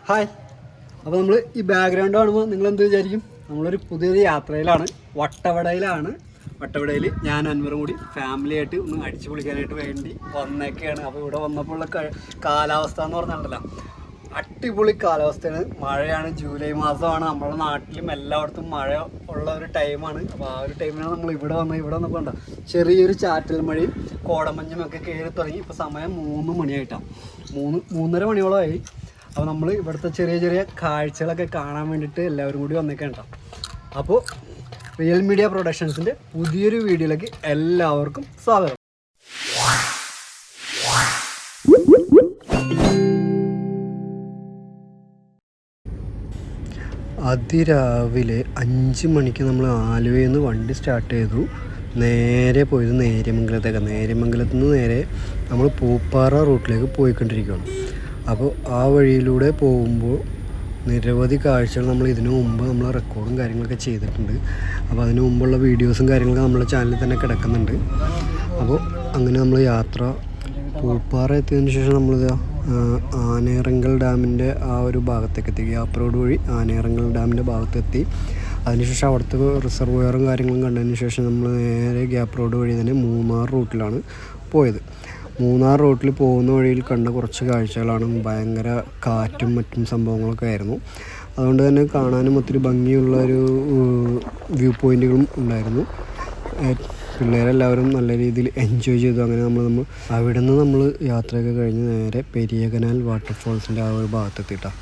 Hi. അപ്പോൾ നമ്മൾ ഈ ബാക്ക്ഗ്രൗണ്ട് കാണുമ്പോൾ നിങ്ങളെന്ത് വിചാരിക്കും? നമ്മളൊരു പുതിയൊരു യാത്രയിലാണ്. വട്ടവടയിൽ ഞാൻ അൻവറും കൂടി ഫാമിലിയായിട്ട് ഒന്ന് അടിച്ചു പൊളിക്കാനായിട്ട് വേണ്ടി വന്നേക്കെയാണ്. അപ്പോൾ ഇവിടെ വന്നപ്പോഴുള്ള കാലാവസ്ഥ എന്ന് പറഞ്ഞിട്ടുണ്ടല്ലോ, അടിപൊളി കാലാവസ്ഥയാണ്. മഴയാണ്, ജൂലൈ മാസമാണ്. നമ്മുടെ നാട്ടിലും എല്ലായിടത്തും മഴ ഉള്ള ഒരു ടൈമാണ്. അപ്പോൾ ആ ഒരു ടൈമിലാണ് നമ്മൾ ഇവിടെ വന്നപ്പോൾ ഉണ്ടോ ചെറിയൊരു ചാറ്റൽ മഴയും കോടമഞ്ഞും ഒക്കെ കയറി തുടങ്ങി. ഇപ്പോൾ സമയം 3 മണിയായിട്ടാണ്, 3:30 മണിയോളമായി. അപ്പോൾ നമ്മൾ ഇവിടുത്തെ ചെറിയ ചെറിയ കാഴ്ചകളൊക്കെ കാണാൻ വേണ്ടിയിട്ട് എല്ലാവരും കൂടി വന്നേക്കേണ്ട. അപ്പോൾ റിയൽ മീഡിയ പ്രൊഡക്ഷൻസിൻ്റെ പുതിയൊരു വീഡിയോയിലേക്ക് എല്ലാവർക്കും സ്വാഗതം. അതിരാവിലെ 5 മണിക്ക് നമ്മൾ ആലുവയിൽ നിന്ന് വണ്ടി സ്റ്റാർട്ട് ചെയ്തു. നേരെ പോയത് നേര്യമംഗലത്തേക്കാണ്. നേര്യമംഗലത്ത് നിന്ന് നേരെ നമ്മൾ പൂപ്പാറ റൂട്ടിലേക്ക് പോയിക്കൊണ്ടിരിക്കുകയാണ്. അപ്പോൾ ആ വഴിയിലൂടെ പോകുമ്പോൾ നിരവധി കാഴ്ചകൾ നമ്മൾ ഇതിനു മുമ്പ് നമ്മൾ റെക്കോർഡും കാര്യങ്ങളൊക്കെ ചെയ്തിട്ടുണ്ട്. അപ്പോൾ അതിനു മുമ്പുള്ള വീഡിയോസും കാര്യങ്ങളൊക്കെ നമ്മുടെ ചാനലിൽ തന്നെ കിടക്കുന്നുണ്ട്. അപ്പോൾ അങ്ങനെ നമ്മൾ യാത്ര പൂപ്പാറ എത്തിയതിന് ശേഷം നമ്മളിത് ആനയിറങ്കൽ ഡാമിൻ്റെ ആ ഒരു ഭാഗത്തേക്ക് എത്തി. ഗ്യാപ്പ് റോഡ് വഴി ആനയിറങ്കൽ ഡാമിൻ്റെ ഭാഗത്തെത്തി. അതിനുശേഷം അവിടുത്തെ റിസർവോയറും കാര്യങ്ങളും കണ്ടതിന് ശേഷം നമ്മൾ നേരെ ഗ്യാപ്പ് റോഡ് വഴി തന്നെ മൂന്നാർ റൂട്ടിലാണ് പോയത്. മൂന്നാർ റൂട്ടിൽ പോകുന്ന വഴിയിൽ കണ്ട കുറച്ച് കാഴ്ചകളാണ്. ഭയങ്കര കാറ്റും മറ്റും സംഭവങ്ങളൊക്കെ ആയിരുന്നു. അതുകൊണ്ട് തന്നെ കാണാനും ഒത്തിരി ഭംഗിയുള്ള ഒരു വ്യൂ പോയിൻറ്റുകളും ഉണ്ടായിരുന്നു. പിള്ളേരെല്ലാവരും നല്ല രീതിയിൽ എൻജോയ് ചെയ്തു. അങ്ങനെ നമ്മൾ അവിടെ നിന്ന് നമ്മൾ യാത്രയൊക്കെ കഴിഞ്ഞ് നേരെ പെരിയ കനാൽ വാട്ടർഫോൾസിൻ്റെ ആ ഒരു ഭാഗത്തെത്തിയിട്ടാണ്.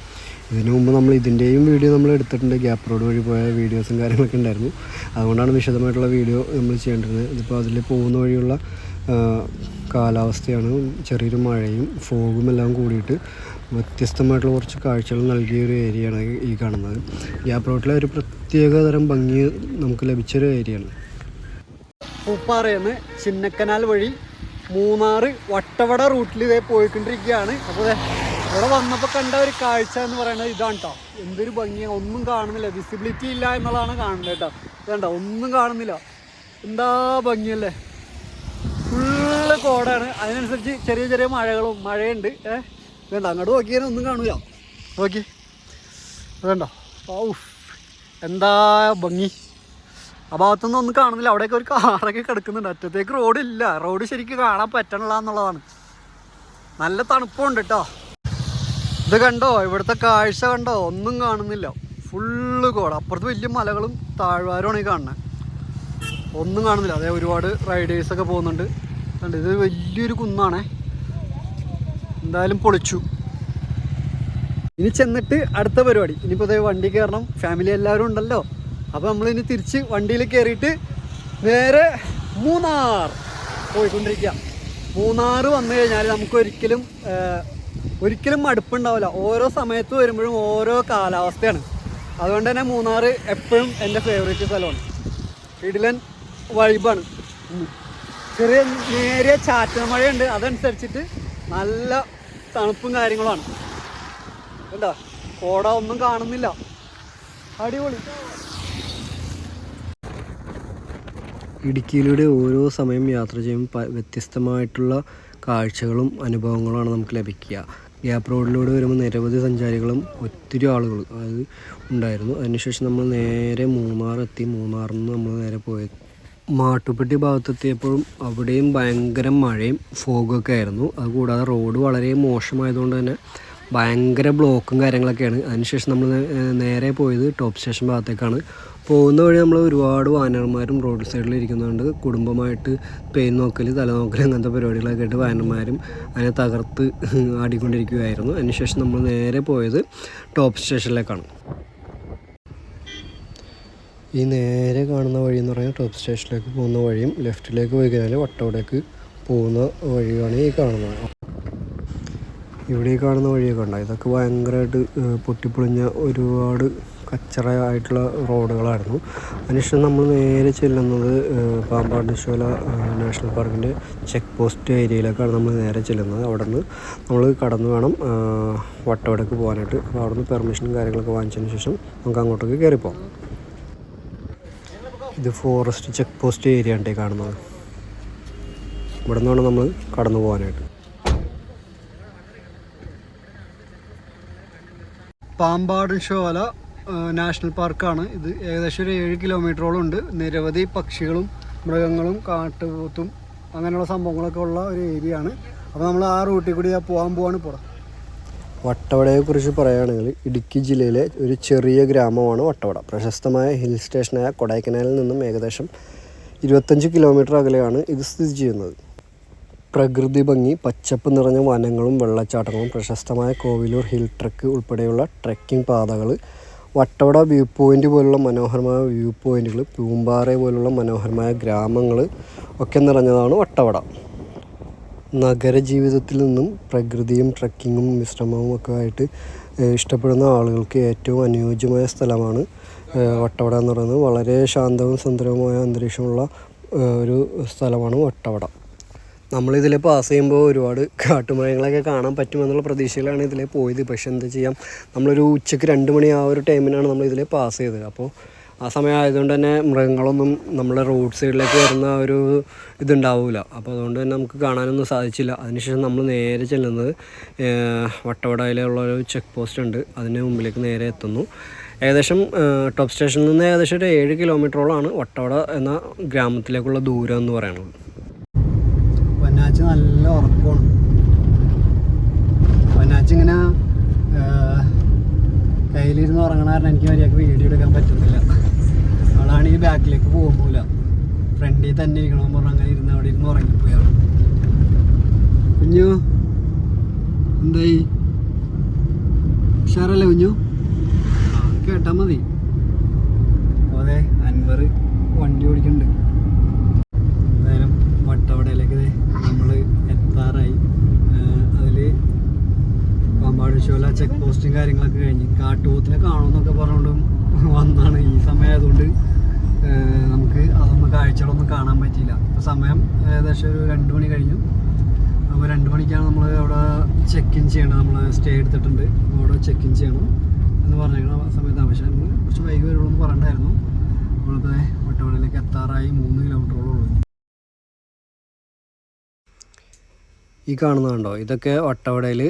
ഇതിനു മുമ്പ് നമ്മൾ ഇതിൻ്റെയും വീഡിയോ നമ്മൾ എടുത്തിട്ടുണ്ട്. ഗ്യാപ്പ് റോഡ് വഴി പോയ വീഡിയോസും കാര്യങ്ങളൊക്കെ ഉണ്ടായിരുന്നു. അതുകൊണ്ടാണ് വിശദമായിട്ടുള്ള വീഡിയോ നമ്മൾ ചെയ്യേണ്ടിരുന്നത്. ഇതിപ്പോൾ അതിൽ പോകുന്ന വഴിയുള്ള കാലാവസ്ഥയാണ്. ചെറിയൊരു മഴയും ഫോഗും എല്ലാം കൂടിയിട്ട് വ്യത്യസ്തമായിട്ടുള്ള കുറച്ച് കാഴ്ചകൾ നൽകിയ ഒരു ഏരിയയാണ് ഈ കാണുന്നത്. ഗ്യാപ്പ് റോഡിലെ ഒരു പ്രത്യേകതരം ഭംഗി നമുക്ക് ലഭിച്ചൊരു ഏരിയയാണ്. പൂപ്പാറയിൽ നിന്ന് ചിന്നക്കനാൽ വഴി മൂന്നാർ വട്ടവട റൂട്ടിൽ ഇതേ പോയിക്കൊണ്ടിരിക്കുകയാണ്. അപ്പോൾ ഇവിടെ വന്നപ്പോൾ കണ്ട ഒരു കാഴ്ച എന്ന് പറയുന്നത് ഇതാണ് കേട്ടോ. എന്തൊരു ഭംഗിയാണ്, ഒന്നും കാണുന്നില്ല, വിസിബിലിറ്റി ഇല്ല എന്നുള്ളതാണ് കാണുന്നത് കേട്ടോ. ഇതേണ്ട, ഒന്നും കാണുന്നില്ല, എന്താ ഭംഗിയല്ലേ. ഫുള്ള് കോടാണ്, അതിനനുസരിച്ച് ചെറിയ ചെറിയ മഴയുണ്ട്. വേണ്ട, അങ്ങോട്ട് നോക്കിയാൽ ഒന്നും കാണില്ല. നോക്കി വേണ്ട, ഔ എന്താ ഭംഗി. ആ ഭാഗത്തൊന്നും ഒന്നും കാണുന്നില്ല. അവിടെയൊക്കെ ഒരു കാറൊക്കെ കിടക്കുന്നുണ്ട്. അറ്റത്തേക്ക് റോഡില്ല, റോഡ് ശരിക്കും കാണാൻ പറ്റണില്ല എന്നുള്ളതാണ്. നല്ല തണുപ്പുണ്ട് കേട്ടോ. ഇത് കണ്ടോ, ഇവിടുത്തെ കാഴ്ച കണ്ടോ, ഒന്നും കാണുന്നില്ല, ഫുള്ള് കോട. അപ്പുറത്ത് വലിയ മലകളും താഴ്വാരമാണ് ഈ കാണുന്നത്, ഒന്നും കാണുന്നില്ല. അതേ ഒരുപാട് റൈഡേഴ്സൊക്കെ പോകുന്നുണ്ട്. കണ്ട്, ഇത് വലിയൊരു കുന്നാണേ. എന്തായാലും പൊളിച്ചു. ഇനി ചെന്നിട്ട് അടുത്ത പരിപാടി, ഇനിയിപ്പോൾ അതേ വണ്ടി കയറണം. ഫാമിലി എല്ലാവരും ഉണ്ടല്ലോ. അപ്പോൾ നമ്മളിനി തിരിച്ച് വണ്ടിയിൽ കയറിയിട്ട് നേരെ മൂന്നാർ പോയിക്കൊണ്ടിരിക്കുക. മൂന്നാർ വന്നു കഴിഞ്ഞാൽ നമുക്ക് ഒരിക്കലും മടുപ്പുണ്ടാവില്ല. ഓരോ സമയത്ത് വരുമ്പോഴും ഓരോ കാലാവസ്ഥയാണ്. അതുകൊണ്ട് തന്നെ മൂന്നാർ എപ്പോഴും എൻ്റെ ഫേവറേറ്റ് സ്ഥലമാണ്. ഇടിലൻ വൈബാണ്. ചെറിയ നേരിയ ചാറ്റൽ മഴയുണ്ട്, അതനുസരിച്ചിട്ട് നല്ല തണുപ്പും കാര്യങ്ങളുമാണ്. എന്താ കോട ഒന്നും കാണുന്നില്ല, അടിപൊളി. ഇടുക്കിയിലൂടെ ഓരോ സമയം യാത്ര ചെയ്യുമ്പോൾ വ്യത്യസ്തമായിട്ടുള്ള കാഴ്ചകളും അനുഭവങ്ങളുമാണ് നമുക്ക് ലഭിക്കുക. ഗ്യാപ്പ് റോഡിലൂടെ വരുമ്പോൾ നിരവധി സഞ്ചാരികളും ഒത്തിരി ആളുകൾ അത് ഉണ്ടായിരുന്നു. അതിനുശേഷം നമ്മൾ നേരെ മൂന്നാർ എത്തി. മൂന്നാറിൽ നിന്ന് നമ്മൾ നേരെ പോയത് മാട്ടുപ്പെട്ടി ഭാഗത്തെത്തിയപ്പോഴും അവിടെയും ഭയങ്കര മഴയും ഫോഗൊക്കെ ആയിരുന്നു. അതുകൂടാതെ റോഡ് വളരെ മോശമായതുകൊണ്ട് തന്നെ ഭയങ്കര ബ്ലോക്കും കാര്യങ്ങളൊക്കെയാണ്. അതിനുശേഷം നമ്മൾ നേരെ പോയത് ടോപ്പ് സ്റ്റേഷൻ ഭാഗത്തേക്കാണ്. പോകുന്ന വഴി നമ്മൾ ഒരുപാട് വാനർമാരും റോഡ് സൈഡിൽ ഇരിക്കുന്നതുകൊണ്ട് കുടുംബമായിട്ട് പെയിൻ നോക്കൽ, തലനോക്കൽ, അങ്ങനത്തെ പരിപാടികളൊക്കെ ആയിട്ട് വാനർമാരും അതിനെ തകർത്ത് ആടിക്കൊണ്ടിരിക്കുകയായിരുന്നു. അതിനുശേഷം നമ്മൾ നേരെ പോയത് ടോപ്പ് സ്റ്റേഷനിലേക്കാണ്. ഈ നേരെ കാണുന്ന വഴി എന്ന് പറഞ്ഞാൽ ടോപ്പ് സ്റ്റേഷനിലേക്ക് പോകുന്ന വഴിയും ലെഫ്റ്റിലേക്ക് പോയി കഴിഞ്ഞാൽ വട്ടവടേക്ക് പോകുന്ന വഴിയാണ് ഈ കാണുന്നത്. ഇവിടെ ഈ കാണുന്ന വഴിയൊക്കെ ഉണ്ടായി. ഇതൊക്കെ ഭയങ്കരമായിട്ട് പൊട്ടിപ്പൊളിഞ്ഞ ഒരുപാട് കച്ചറ ആയിട്ടുള്ള റോഡുകളായിരുന്നു. അതിനുശേഷം നമ്മൾ നേരെ ചെല്ലുന്നത് പാമ്പാടിശോല നാഷണൽ പാർക്കിൻ്റെ ചെക്ക് പോസ്റ്റ് ഏരിയയിലേക്കാണ് നമ്മൾ നേരെ ചെല്ലുന്നത്. അവിടെ നിന്ന് നമ്മൾ കടന്നു വേണം വട്ടവടക്ക് പോകാനായിട്ട്. അപ്പോൾ അവിടെ നിന്ന് പെർമിഷനും കാര്യങ്ങളൊക്കെ വാങ്ങിച്ചതിന് ശേഷം നമുക്ക് അങ്ങോട്ടേക്ക് കയറിപ്പോകാം. ഇത് ഫോറസ്റ്റ് ചെക്ക് പോസ്റ്റ് ഏരിയ ആണ് കാണുന്നത്. ഇവിടെ നിന്നാണ് നമ്മൾ കടന്നു പോകാനായിട്ട്. പാമ്പാടുംശോല നാഷണൽ പാർക്കാണ് ഇത്. ഏകദേശം ഒരു 7 കിലോമീറ്ററോളം ഉണ്ട്. നിരവധി പക്ഷികളും മൃഗങ്ങളും കാട്ടുപോത്തും അങ്ങനെയുള്ള സംഭവങ്ങളൊക്കെ ഉള്ള ഒരു ഏരിയ ആണ്. അപ്പോൾ നമ്മൾ ആ റൂട്ടിൽ കൂടി പോകാൻ പോവാണ് ഇപ്പോൾ. വട്ടവടയെക്കുറിച്ച് പറയുകയാണെങ്കിൽ ഇടുക്കി ജില്ലയിലെ ഒരു ചെറിയ ഗ്രാമമാണ് വട്ടവട. പ്രശസ്തമായ ഹിൽ സ്റ്റേഷനായ കൊടൈക്കനാലിൽ നിന്നും ഏകദേശം 25 കിലോമീറ്റർ അകലെയാണ് ഇത് സ്ഥിതി ചെയ്യുന്നത്. പ്രകൃതി ഭംഗി, പച്ചപ്പ് നിറഞ്ഞ വനങ്ങളും വെള്ളച്ചാട്ടങ്ങളും, പ്രശസ്തമായ കോവിലൂർ ഹിൽ ട്രക്ക് ഉൾപ്പെടെയുള്ള ട്രെക്കിംഗ് പാതകൾ, വട്ടവട വ്യൂ പോയിൻ്റ് പോലുള്ള മനോഹരമായ വ്യൂ പോയിൻറ്റുകൾ, പൂമ്പാറ പോലുള്ള മനോഹരമായ ഗ്രാമങ്ങൾ ഒക്കെ നിറഞ്ഞതാണ് വട്ടവട. നഗരജീവിതത്തിൽ നിന്നും പ്രകൃതിയും ട്രക്കിങ്ങും വിശ്രമവും ഒക്കെ ആയിട്ട് ഇഷ്ടപ്പെടുന്ന ആളുകൾക്ക് ഏറ്റവും അനുയോജ്യമായ സ്ഥലമാണ് വട്ടവട എന്ന് പറയുന്നത്. വളരെ ശാന്തവും സുന്ദരവുമായ അന്തരീക്ഷമുള്ള ഒരു സ്ഥലമാണ് വട്ടവട. നമ്മളിതിൽ പാസ് ചെയ്യുമ്പോൾ ഒരുപാട് കാട്ടുമൃഗങ്ങളൊക്കെ കാണാൻ പറ്റുമെന്നുള്ള പ്രതീക്ഷയിലാണ് ഇതിൽ പോയത്. പക്ഷെ എന്താ ചെയ്യാം, നമ്മളൊരു ഉച്ചയ്ക്ക് 2 മണി ആ ഒരു ടൈമിനാണ് നമ്മളിതിൽ പാസ് ചെയ്തത്. അപ്പോൾ ആ സമയം ആയതുകൊണ്ട് തന്നെ മൃഗങ്ങളൊന്നും നമ്മളെ റോഡ് സൈഡിലേക്ക് വരുന്ന ഒരു ഇതുണ്ടാവില്ല. അപ്പോൾ അതുകൊണ്ട് തന്നെ നമുക്ക് കാണാനൊന്നും സാധിച്ചില്ല. അതിനുശേഷം നമ്മൾ നേരെ ചെല്ലുന്നത് വട്ടവടയിലുള്ളൊരു ചെക്ക് പോസ്റ്റ് ഉണ്ട്, അതിന് മുമ്പിലേക്ക് നേരെ എത്തുന്നു. ഏകദേശം ടോപ്പ് സ്റ്റേഷനിൽ നിന്ന് ഏകദേശം ഒരു 7 കിലോമീറ്ററോളമാണ് വട്ടവട എന്ന ഗ്രാമത്തിലേക്കുള്ള ദൂരം എന്ന് പറയുന്നത്. പൊന്നാച്ചി നല്ല ഉറക്കമാണ്. പൊന്നാച്ചി ഇങ്ങനെ കയ്യിലിരുന്ന് ഉറങ്ങണ കാരണം എനിക്ക് മര്യാദക്ക് വീഡിയോ എടുക്കാൻ പറ്റുന്നില്ല. അവളാണെങ്കിൽ ബാക്കിലേക്ക് പോകുന്നില്ല, ഫ്രണ്ടിൽ തന്നെ ഇരിക്കണമെന്ന് പറഞ്ഞാൽ അങ്ങനെ ഇരുന്ന് അവിടെ ഇരുന്ന് ഉറങ്ങിപ്പോയാണ്. കുഞ്ഞു എന്തായി, ഉഷാറല്ലേ കുഞ്ഞു? കേട്ടാ മതി. അതെ, അൻവർ വണ്ടി ഓടിക്കുന്നുണ്ട്. എന്തായാലും വട്ടവടയിലേക്ക് നമ്മൾ എത്താറായി. അതിൽ പാമ്പാടുംശോല ചെക്ക് പോസ്റ്റും കാര്യങ്ങളൊക്കെ കഴിഞ്ഞ് കാട്ടുപോത്തിനെ കാണുമെന്നൊക്കെ പറഞ്ഞുകൊണ്ടും വന്നാണ്. ഈ സമയം ആയതുകൊണ്ട് നമുക്ക് അതൊന്നും കാഴ്ചകളൊന്നും കാണാൻ പറ്റിയില്ല. ഇപ്പോൾ സമയം ഏകദേശം ഒരു 2 മണി കഴിഞ്ഞു. അപ്പോൾ 2 മണിക്കാണ് നമ്മൾ അവിടെ ചെക്ക് ഇൻ ചെയ്യേണ്ടത്. നമ്മൾ സ്റ്റേ എടുത്തിട്ടുണ്ട്, അപ്പോൾ അവിടെ ചെക്ക് ഇൻ ചെയ്യണം എന്ന് പറഞ്ഞിരിക്കുന്ന സമയത്താണ്. പക്ഷേ നമ്മൾ കുറച്ച് വൈകി വരുള്ളൂ എന്ന് പറഞ്ഞിട്ടായിരുന്നു. നമ്മളിപ്പോൾ വട്ടവടയിലേക്ക് എത്താറായി. 3 കിലോമീറ്ററോളം ഉള്ളൂ. ഈ കാണുന്നതുണ്ടോ, ഇതൊക്കെ വട്ടവടയിൽ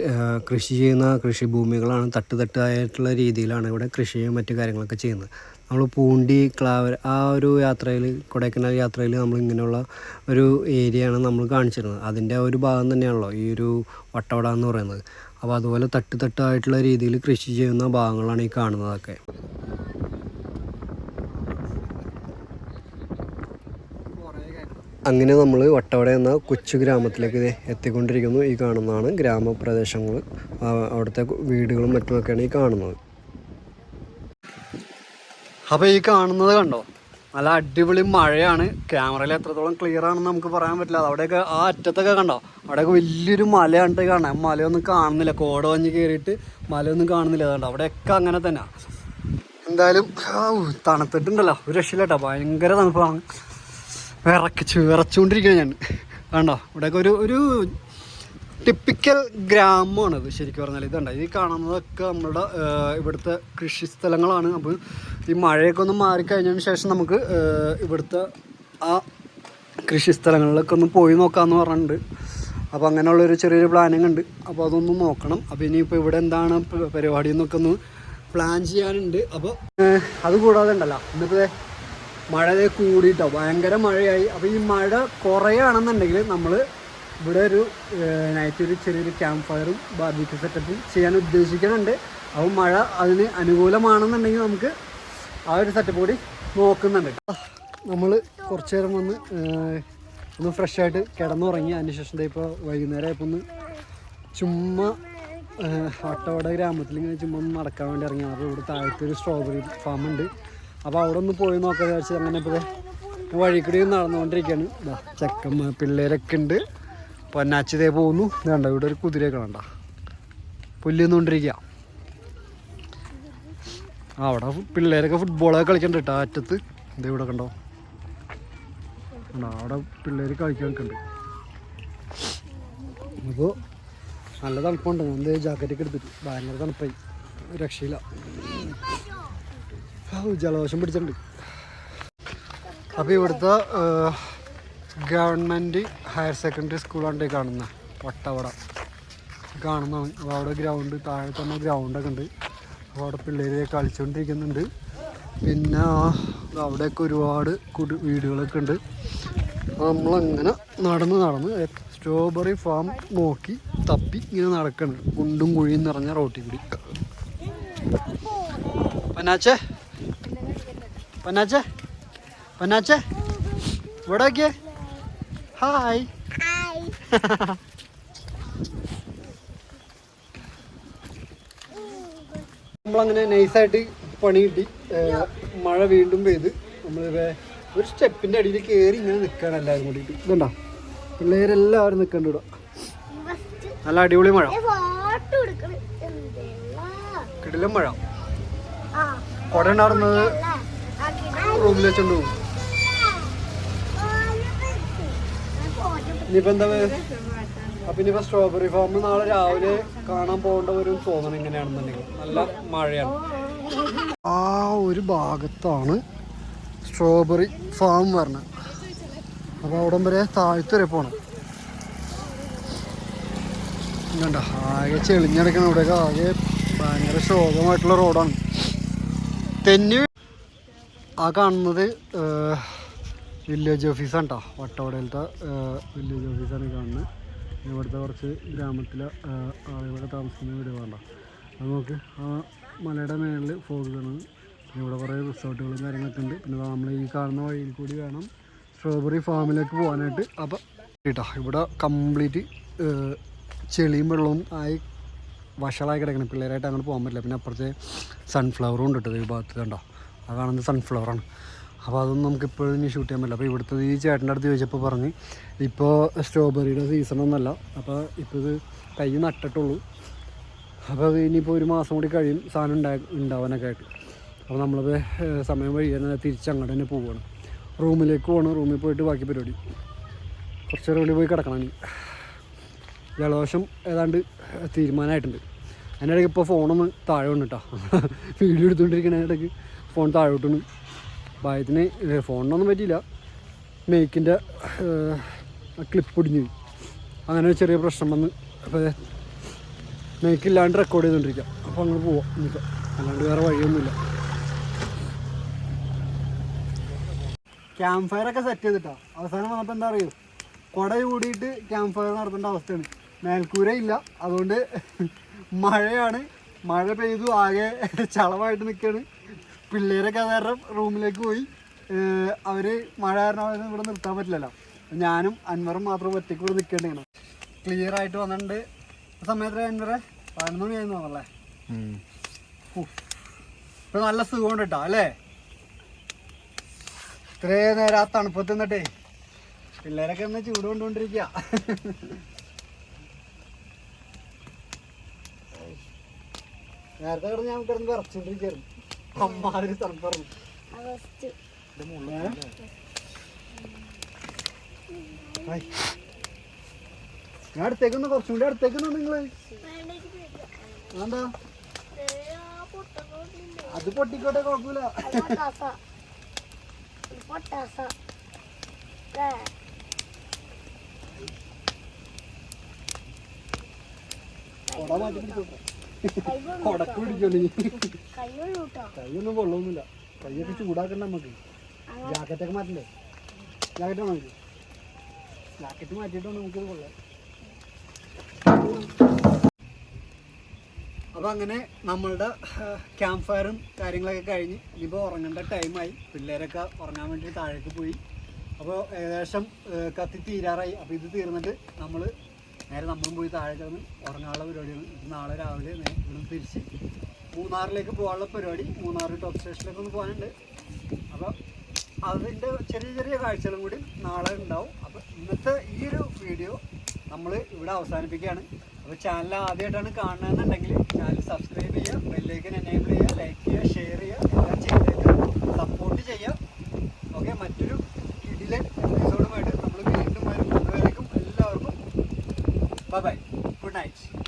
കൃഷി ചെയ്യുന്ന കൃഷിഭൂമികളാണ്. തട്ടായിട്ടുള്ള രീതിയിലാണ് ഇവിടെ കൃഷിയും മറ്റു കാര്യങ്ങളൊക്കെ ചെയ്യുന്നത്. നമ്മൾ പൂണ്ടി, ക്ലാവർ ആ ഒരു യാത്രയിൽ, കൊടൈക്കനാൽ യാത്രയിൽ നമ്മൾ ഇങ്ങനെയുള്ള ഒരു ഏരിയയാണ് നമ്മൾ കാണിച്ചിരുന്നത്. അതിൻ്റെ ഒരു ഭാഗം തന്നെയാണല്ലോ ഈ ഒരു വട്ടവട എന്ന് പറയുന്നത്. അപ്പോൾ അതുപോലെ തട്ടായിട്ടുള്ള രീതിയിൽ കൃഷി ചെയ്യുന്ന ഭാഗങ്ങളാണ് ഈ കാണുന്നതൊക്കെ. അങ്ങനെ നമ്മൾ വട്ടവട എന്ന കൊച്ചു ഗ്രാമത്തിലേക്ക് എത്തിക്കൊണ്ടിരിക്കുന്നു. ഈ കാണുന്നതാണ് ഗ്രാമപ്രദേശങ്ങൾ, അവിടുത്തെ വീടുകളും മറ്റുമൊക്കെയാണ് ഈ കാണുന്നത്. അപ്പോൾ ഈ കാണുന്നത് കണ്ടോ, നല്ല അടിപൊളി മഴയാണ്. ക്യാമറയിൽ എത്രത്തോളം ക്ലിയർ ആണെന്ന് നമുക്ക് പറയാൻ പറ്റില്ല. അവിടെയൊക്കെ ആ അറ്റത്തൊക്കെ കണ്ടോ, അവിടെയൊക്കെ വലിയൊരു മലയാണ് കാണാൻ. മലയൊന്നും കാണുന്നില്ല, കോട മഞ്ഞ് കയറിയിട്ട് മലയൊന്നും കാണുന്നില്ല. അതുകൊണ്ട് അവിടെയൊക്കെ അങ്ങനെ തന്നെ. എന്തായാലും തണുത്തിട്ടുണ്ടല്ലോ, ഒരു രക്ഷയില്ല കേട്ടോ, ഭയങ്കര തണുപ്പാണ്. വിറച്ചുകൊണ്ടിരിക്കുകയാണ് ഞാൻ. കണ്ടോ, ഇവിടെയൊക്കെ ഒരു ടിപ്പിക്കൽ ഗ്രാമമാണിത് ശരിക്കും പറഞ്ഞാൽ. ഇതുണ്ട്, ഈ കാണുന്നതൊക്കെ നമ്മളുടെ ഇവിടുത്തെ കൃഷി സ്ഥലങ്ങളാണ്. അപ്പോൾ ഈ മഴയൊക്കെ ഒന്ന് മാറിക്കഴിഞ്ഞതിന് ശേഷം നമുക്ക് ഇവിടുത്തെ ആ കൃഷി സ്ഥലങ്ങളിലൊക്കെ ഒന്ന് പോയി നോക്കാമെന്ന് പറഞ്ഞിട്ടുണ്ട്. അപ്പോൾ അങ്ങനെയുള്ളൊരു ചെറിയൊരു പ്ലാനിങ് ഉണ്ട്. അപ്പോൾ അതൊന്ന് നോക്കണം. അപ്പോൾ ഇനിയിപ്പോൾ ഇവിടെ എന്താണ് പരിപാടി എന്നൊക്കെ ഒന്ന് പ്ലാൻ ചെയ്യാനുണ്ട്. അപ്പോൾ അതുകൂടാതെ ഉണ്ടല്ലോ, ഇന്നിപ്പോൾ മഴ കൂടിയിട്ടോ, ഭയങ്കര മഴയായി. അപ്പോൾ ഈ മഴ കുറയുകയാണെന്നുണ്ടെങ്കിൽ നമ്മൾ ഇവിടെ ഒരു നൈറ്റ് ഒരു ചെറിയൊരു ക്യാമ്പ് ഫയറും ബാർബിക്യൂ സെറ്റപ്പും ചെയ്യാൻ ഉദ്ദേശിക്കുന്നുണ്ട്. അപ്പോൾ മഴ അതിന് അനുകൂലമാണെന്നുണ്ടെങ്കിൽ നമുക്ക് ആ ഒരു സെറ്റപ്പ് കൂടി നോക്കുന്നുണ്ട്. നമ്മൾ കുറച്ച് നേരം ഒന്ന് ഫ്രഷായിട്ട് കിടന്നുറങ്ങി. അതിന് ശേഷം ഇപ്പോൾ വൈകുന്നേരം ആയപ്പോൾ ഒന്ന് ചുമ്മാ വട്ടവട ഗ്രാമത്തിൽ ഇങ്ങനെ ചുമ്മാ ഒന്ന് നടക്കാൻ വേണ്ടി ഇറങ്ങി. അപ്പോൾ ഇവിടെ താഴത്തെ ഒരു സ്ട്രോബെറി ഫാം ഉണ്ട്. അപ്പോൾ അവിടെ ഒന്ന് പോയി നോക്കാൻ വിചാരിച്ച് അങ്ങനെ ഇപ്പോൾ വഴി കൂടി നടന്നുകൊണ്ടിരിക്കുകയാണ്. ചെക്കന്മാർ പിള്ളേരൊക്കെ ഉണ്ട്. പൊന്നാച്ചിതേ പോകുന്നു. ഇതുണ്ടോ, ഇവിടെ ഒരു കുതിരയൊക്കെ കണ്ടോ പുല്ലുന്നുകൊണ്ടിരിക്കുക. അവിടെ പിള്ളേരൊക്കെ ഫുട്ബോളൊക്കെ കളിക്കണ്ട കേട്ടോ അറ്റത്ത്. ഇത് ഇവിടെ കണ്ടോ, അവിടെ പിള്ളേർ കളിക്കാൻ നിൽക്കുന്നുണ്ട്. അപ്പോൾ നല്ല തണുപ്പുണ്ട്. ഞാൻ എന്ത് ജാക്കറ്റൊക്കെ എടുത്തിട്ട് ഭയങ്കര തണുപ്പായി, രക്ഷയില്ല. ജലദോഷം പിടിച്ചിട്ടുണ്ട്. അപ്പോൾ ഇവിടുത്തെ ഗവൺമെൻറ് ഹയർ സെക്കൻഡറി സ്കൂളാണ് കാണുന്നത്, വട്ടവട കാണുന്നതാണ്. അപ്പോൾ അവിടെ ഗ്രൗണ്ട്, താഴെ തന്നെ ഗ്രൗണ്ടൊക്കെ ഉണ്ട്. അവിടെ പിള്ളേർ കളിച്ചുകൊണ്ടിരിക്കുന്നുണ്ട്. പിന്നെ അവിടെയൊക്കെ ഒരുപാട് വീടുകളൊക്കെ ഉണ്ട്. നമ്മളങ്ങനെ നടന്ന് സ്ട്രോബെറി ഫാം നോക്കി തപ്പി ഇങ്ങനെ നടക്കണം. കുണ്ടും കുഴിയും നിറഞ്ഞ റോട്ടിൽ കൂടി. പന്നാച്ചേ ഇവിടെ നോക്കിയേ. ഹായ്. നമ്മളങ്ങനെ നൈസായിട്ട് പണി കിട്ടി. മഴ വീണ്ടും പെയ്ത് നമ്മളിത് ഒരു സ്റ്റെപ്പിൻ്റെ അടിയിൽ കയറി ഇങ്ങനെ നിൽക്കുകയാണ് എല്ലാവരും കൂടിയിട്ട്. ഇതുണ്ടോ പിള്ളേരെല്ലാവരും നിൽക്കേണ്ട ഇവിടെ. നല്ല അടിപൊളി മഴ, കിടിലം മഴ. കുട ഉണ്ടായിരുന്നത് റൂമിൽ വെച്ചോണ്ട് പോകും. ഇനിയിപ്പോൾ എന്താ അപ്പം ഇനിയിപ്പോൾ സ്ട്രോബെറി ഫാം നാളെ രാവിലെ കാണാൻ പോകേണ്ട ഒരു തോന്നണം എങ്ങനെയാണെന്നുണ്ടെങ്കിൽ. നല്ല മഴയാണ്. ആ ഒരു ഭാഗത്താണ് സ്ട്രോബെറി ഫാം പറഞ്ഞത്. അപ്പോൾ അവിടം വരെ താഴ്ത്ത് വരെ പോകണം. കണ്ട ആകെ ചെളിഞ്ഞടക്കണം. ഇവിടെയൊക്കെ ആകെ ഭയങ്കര ശോകമായിട്ടുള്ള റോഡാണ്. തെന്നി ആ കാണുന്നത് വില്ലേജ് ഓഫീസാണ് കേട്ടോ. വട്ടവടയിലത്തെ വില്ലേജ് ഓഫീസാണ് കാണുന്നത്. ഇവിടുത്തെ കുറച്ച് ഗ്രാമത്തിലെ ആളുകളൊക്കെ താമസിക്കുന്ന വീട് വേണ്ട. അത് നോക്ക്, ആ മലയുടെ മേളിൽ ഫോഗ് കാണുന്നത്. ഇവിടെ കുറേ റിസോർട്ടുകളും കാര്യങ്ങളൊക്കെ ഉണ്ട്. പിന്നെ നമ്മൾ ഈ കാണുന്ന വഴിയിൽ കൂടി വേണം സ്ട്രോബെറി ഫാമിലേക്ക് പോകാനായിട്ട്. അപ്പം കേട്ടോ ഇവിടെ കംപ്ലീറ്റ് ചെളിയും വെള്ളവും ആയി വഷളായി കിടക്കണം. പിള്ളേരായിട്ട് അങ്ങോട്ട് പോകാൻ പറ്റില്ല. പിന്നെ അപ്പുറത്തെ സൺഫ്ലവറും ഉണ്ട് കേട്ടോ ഈ ഭാഗത്ത്. കണ്ടോ ആ കാണുന്നത് സൺഫ്ലവറാണ്. അപ്പോൾ അതൊന്നും നമുക്ക് ഇപ്പോഴും ഇനി ഷൂട്ട് ചെയ്യാൻ പറ്റില്ല. അപ്പോൾ ഇവിടുത്തെ ഈ ചേട്ടൻ്റെ അടുത്ത് ചോദിച്ചപ്പോൾ പറഞ്ഞ് ഇപ്പോൾ സ്ട്രോബെറിയുടെ സീസണൊന്നുമല്ല. അപ്പോൾ ഇപ്പോൾ ഇത് കൈ നട്ടിട്ടുള്ളൂ. അപ്പോൾ അത് ഇനിയിപ്പോൾ ഒരു മാസം കൂടി കഴിയും സാധനം ഉണ്ടാവാനൊക്കെ ആയിട്ട്. അപ്പോൾ നമ്മളത് സമയം വഴിയാൻ തിരിച്ചങ്ങോട്ട് തന്നെ പോവുകയാണ്. റൂമിലേക്ക് പോകണം. റൂമിൽ പോയിട്ട് ബാക്കി പരിപാടി. കുറച്ച് നേരം ഉള്ളിൽ പോയി കിടക്കണം. ഇനി ജലദോഷം ഏതാണ്ട് തീരുമാനമായിട്ടുണ്ട്. അതിൻ്റെ ഇടയ്ക്ക് ഇപ്പോൾ ഫോണൊന്ന് താഴെ വന്നിട്ടാ. വീഡിയോ എടുത്തുകൊണ്ടിരിക്കണ ഇടയ്ക്ക് ഫോൺ താഴോട്ടാണ്. ഭാഗ്യത്തിന് ഫോണിനൊന്നും പറ്റിയില്ല. മൈക്കിൻ്റെ ക്ലിപ്പ് ഒടിഞ്ഞു പോയി. അങ്ങനെ ഒരു ചെറിയ പ്രശ്നം വന്ന് അപ്പോൾ മൈക്കില്ലാണ്ട് റെക്കോർഡ് ചെയ്തുകൊണ്ടിരിക്കുക. അപ്പോൾ അങ്ങനെ പോവാം ഇനിയിപ്പോൾ. അല്ലാണ്ട് വേറെ വഴിയൊന്നുമില്ല. ക്യാമ്പ് ഫയറൊക്കെ സെറ്റ് ചെയ്തിട്ടാ. അവസാനം വന്നപ്പോൾ എന്താ അറിയോ, കുട കൂടിയിട്ട് ക്യാമ്പ് ഫയർ നടത്തേണ്ട അവസ്ഥയാണ്. മേൽക്കൂര ഇല്ല. അതുകൊണ്ട് മഴയാണ്. മഴ പെയ്തു ആകെ ചളമായിട്ട് നിൽക്കുകയാണ്. പിള്ളേരൊക്കെ കാരണം റൂമിലേക്ക് പോയി. അവർ മഴ കാരണം ഇവിടെ നിർത്താൻ പറ്റില്ലല്ലോ. ഞാനും അൻവറും മാത്രം ഒറ്റയ്ക്ക് ഇവിടെ നിൽക്കേണ്ടതാണ്. ക്ലിയർ ആയിട്ട് വന്നിട്ടുണ്ട്. സമയത്ത് അൻവറെ 11 മണിയായിരുന്നു തോന്നല്ലേ. ഇപ്പം നല്ല സുഖമുണ്ട് കേട്ടോ അല്ലേ. ഇത്രയും നേരം ആ തണുപ്പത്ത് നിന്നിട്ടേ പിള്ളേരൊക്കെ ഒന്ന് ചൂട് കൊണ്ടുകൊണ്ടിരിക്കുക. നേരത്തെ കിടന്ന് ഞാൻ കിടന്ന് വിറച്ചോണ്ടിരിക്കായിരുന്നു. അമ്മാതിരി തണുപ്പായിരുന്നു. ഞാൻ അടുത്തേക്കൊന്ന് കുറച്ചും കൂടി അടുത്തേക്കൊന്ന് നിങ്ങള് എന്താ അത് പൊട്ടിക്കോട്ടെ, കുഴപ്പമില്ല. കൊട മാറ്റി പിടിച്ചോട്ടെ. കൊടക്ക് പിടിച്ചോളി. കൈയൊന്നും കൊള്ളൊന്നുമില്ല. കൈയൊക്കെ ചൂടാക്കണ്ട നമുക്ക്. ജാക്കറ്റൊക്കെ മാറ്റില്ലേ? ജാക്കറ്റ് നമുക്ക് ജാക്കറ്റ് മാറ്റിയിട്ടാണ് നമുക്കിത് കൊള്ളാം. അപ്പോൾ അങ്ങനെ നമ്മളുടെ ക്യാമ്പ് ഫയറും കാര്യങ്ങളൊക്കെ കഴിഞ്ഞ് ഇനിയിപ്പോൾ ഉറങ്ങേണ്ട ടൈമായി. പിള്ളേരൊക്കെ ഉറങ്ങാൻ വേണ്ടി താഴേക്ക് പോയി. അപ്പോൾ ഏകദേശം കത്തി തീരാറായി. അപ്പോൾ ഇത് തീർന്നിട്ട് നമ്മളും പോയി താഴെ കിടന്ന് ഉറങ്ങാനുള്ള പരിപാടിയാണ്. നാളെ രാവിലെ ഇവിടെ തിരിച്ച് മൂന്നാറിലേക്ക് പോകാനുള്ള പരിപാടി. മൂന്നാർ ടോപ്പ് സ്റ്റേഷനിലേക്ക് ഒന്ന് പോകാനുണ്ട്. അപ്പോൾ അതിൻ്റെ ചെറിയ ചെറിയ കാഴ്ചകളും കൂടി നാളെ ഉണ്ടാവും. അപ്പോൾ ഇന്നത്തെ ഈ ഒരു വീഡിയോ നമ്മൾ ഇവിടെ അവസാനിപ്പിക്കുകയാണ്. അപ്പോൾ ചാനൽ ആദ്യമായിട്ടാണ് കാണുന്നതെന്നുണ്ടെങ്കിൽ ചാനൽ സബ്സ്ക്രൈബ് ചെയ്യുക, ബെല്ലൈക്കൻ എനേബിൾ ചെയ്യുക, ലൈക്ക് ചെയ്യുക, ഷെയർ ചെയ്യുക, എല്ലാം ചെയ്തേക്കുക, സപ്പോർട്ട് ചെയ്യുക. ഓക്കെ, മറ്റൊരു കിടിലൻ എപ്പിസോഡുമായിട്ട് നമ്മൾ വീണ്ടും വരും. അതുവരേക്കും എല്ലാവർക്കും ബൈ ബൈ, ഗുഡ് നൈറ്റ്.